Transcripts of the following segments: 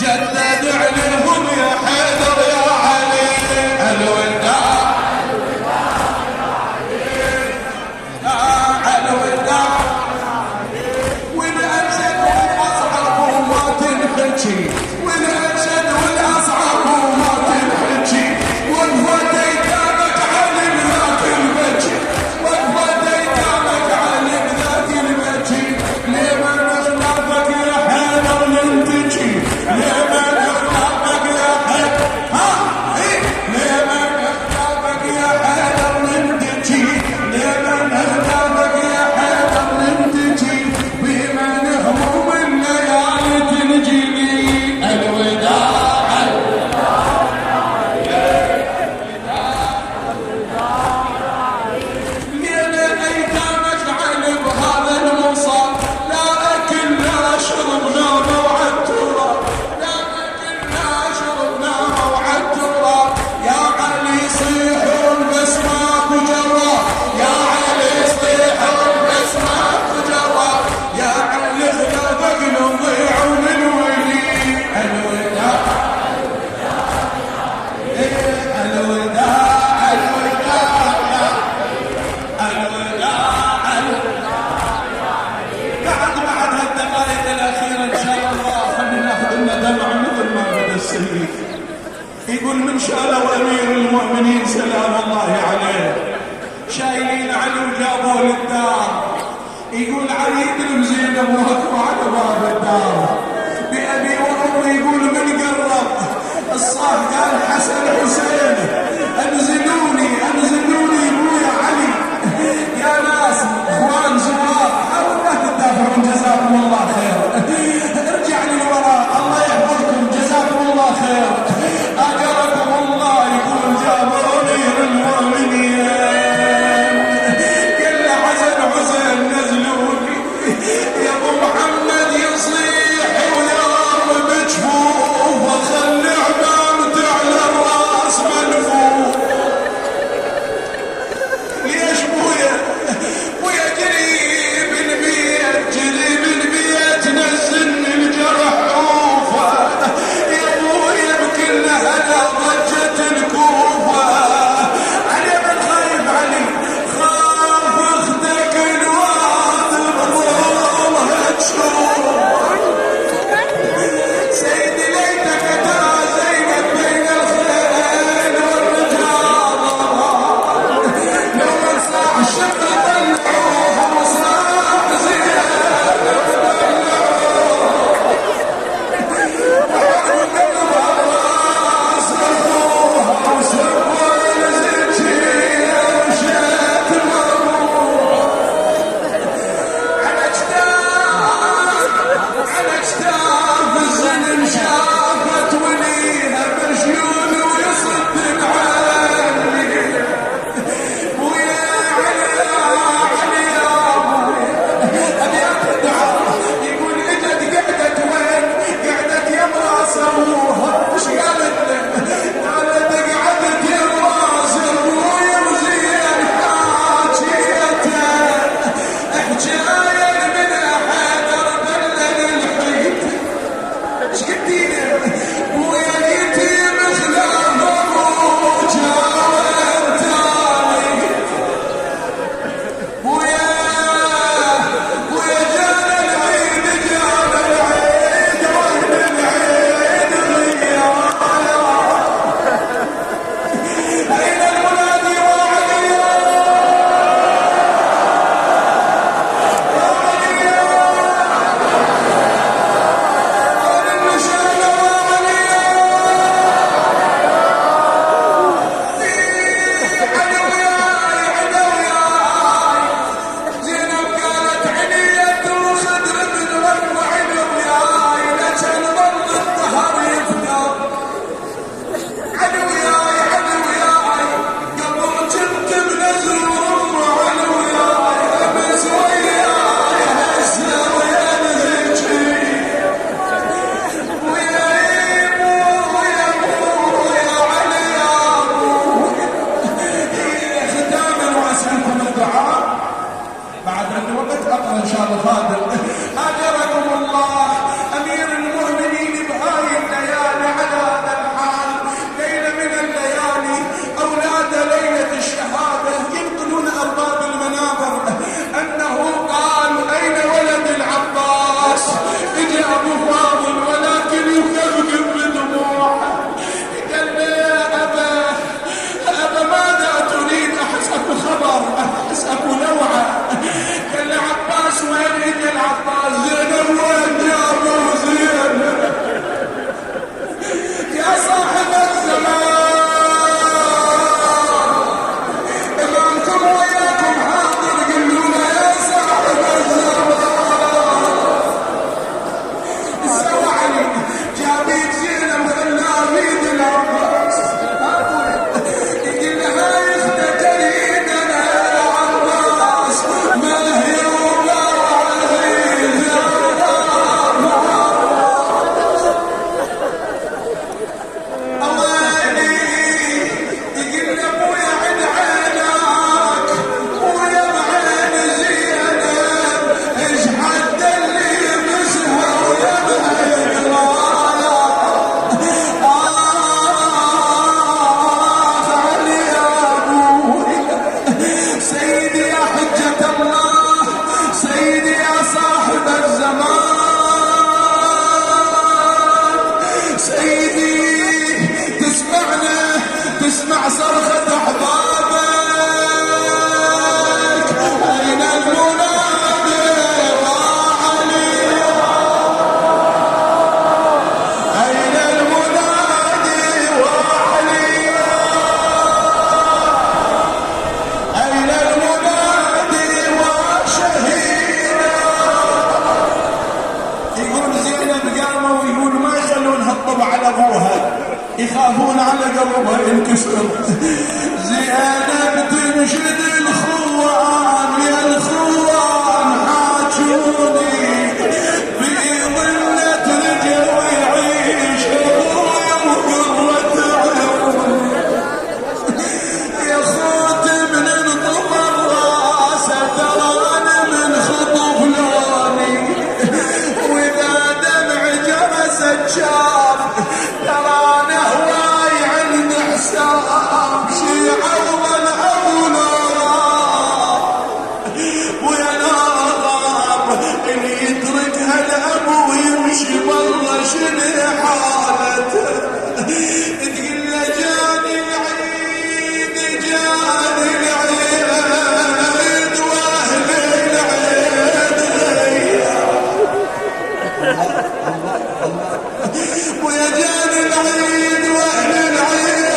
جدد عليهم يا حيدر يا علي الوداع الوداع والأسد والأصعب وما تنحكي والأسد والأصعب وما تنحكي وقفت ايتامك علي بذاك البكي وقفت ايتامك علي بذاك البكي لمن اخلافك يا حيدر ننتجي لمن اخلافك يا حيدر لمن اخلافك يا حيدر ننتجي لمن اخلافك يا حيدر ننتجي بمن هموم الليالي تنجلي الوداع يقول من شالوا أمير المؤمنين سلام الله عليه شايلين علي وجابوه للدار يقول علي بن زينب وهكوا على باب الدار بأبي وأمي يقول من قرب الصاح قال حسن حسين أنزلوني أنزلوني ابويا علي يا ناس اخوان زوار حاولوا لا تدافعون جزاكم الله خير ارجع للوراء الله يحفظكم جزاكم الله خير أجركم الله يقول جابوا أمير المؤمنين كل حسن حسين نزلوني يا أبو محمد يصيح ويرب بجفوف وخلي عمامته على الراس ملفوف ليش بويا بويا جري بالبيت جري بالبيت نزلني الجرح عوفه يا بويا بكل هلا ضجت الكوفه علي بن خايف علي خاف اختك الواثق ظلها تشوف سيدي ليتك ترى زينب بين الخيل والرجال لو من صاح الشق طلعوه وصاح زينب وحرب الراس مرفوها وسبوا نزلتي وشات مرفوع على اجتاف الزمن شافت وليها برشيون ويصد عني ويا علي يا ابي الدعاء يقول اجت قعدت وين قعدت يا راس ابوها وش قالت له قالت قعدت يا راس ابويا وزين حاجيته حجايه من حيدر بلد الحيط ايش قلتيني بويا اليتيم خلاف ابوه جاور تالي بويا جانا العيد وين العيد غيار أين المنادي وعلي قال النشال وعلي علوياي علوياي زينب قالت عنية الخدر من رب علوياي لجل ظل الظهر يفقر علوياي علوياي قبل كنت بنزل علوياي أبس وياي هسه ويا نزلتي ويا علي يا ختاما واسالكم الدعاء بعد ان وقت اقرا ان شاء الله فاضل اجركم الله امير المؤمنين بهاي يسر. زينب تنشد الخوان يا الخوان حاجوني بظلة رجل ويعيش وقرة عيون. يا خوت من انطمر راسه ترى انا من خطف لوني، واذا دمع جرست شاف ترى انا هواي عند حساب. شي عوض اولاد ويا نار اللي يترك هالاب ويمشي والله شنو حالته. تقول له جاني العيد جاني العيد واهل العيد ويا جاني العيد واهل العيد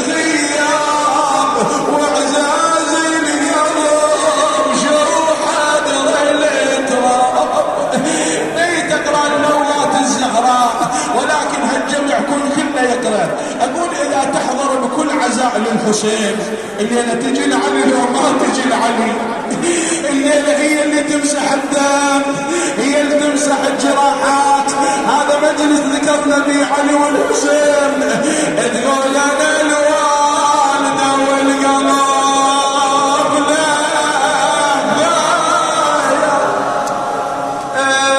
غياب واعزاز القلب شو حاضر التراب. اي تقرا المولات الزهراء ولكن هالجميع كله يقرا. اقول اذا تحضر بكل عزاء للحسين الليله تجي لعلي لو ما تجي لعلي، الليله هي اللي تمسح الدم هي اللي تمسح الجراحات. هذا مجلس ذكر نبي علي والحسين. تقول انا الوالده والقلب لا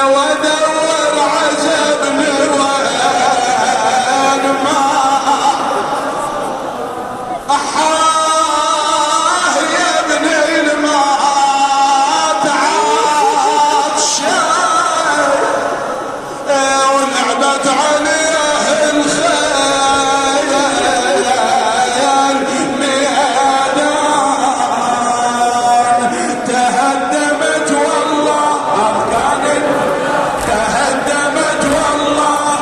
ودور عزب لوين ما أحاه يا ابن المات عطشان ولعبت عليه الخيل ميدان تهدمت والله أركان تهدمت والله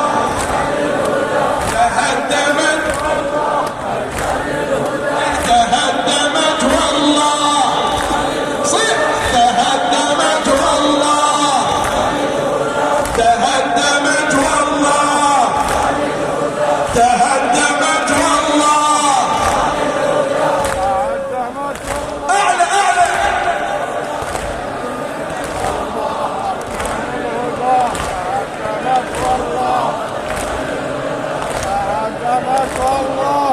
تهدمت تهدمت والله صيح تهدمت والله تهدمت والله تهدمت والله. أعلى أعلى تهدمت والله تهدمت والله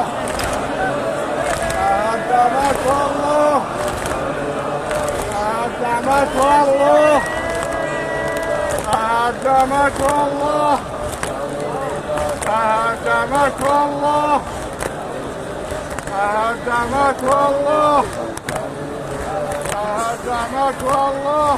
تهدمت والله تهدمت والله تهدمت والله تهدمت والله تهدمت والله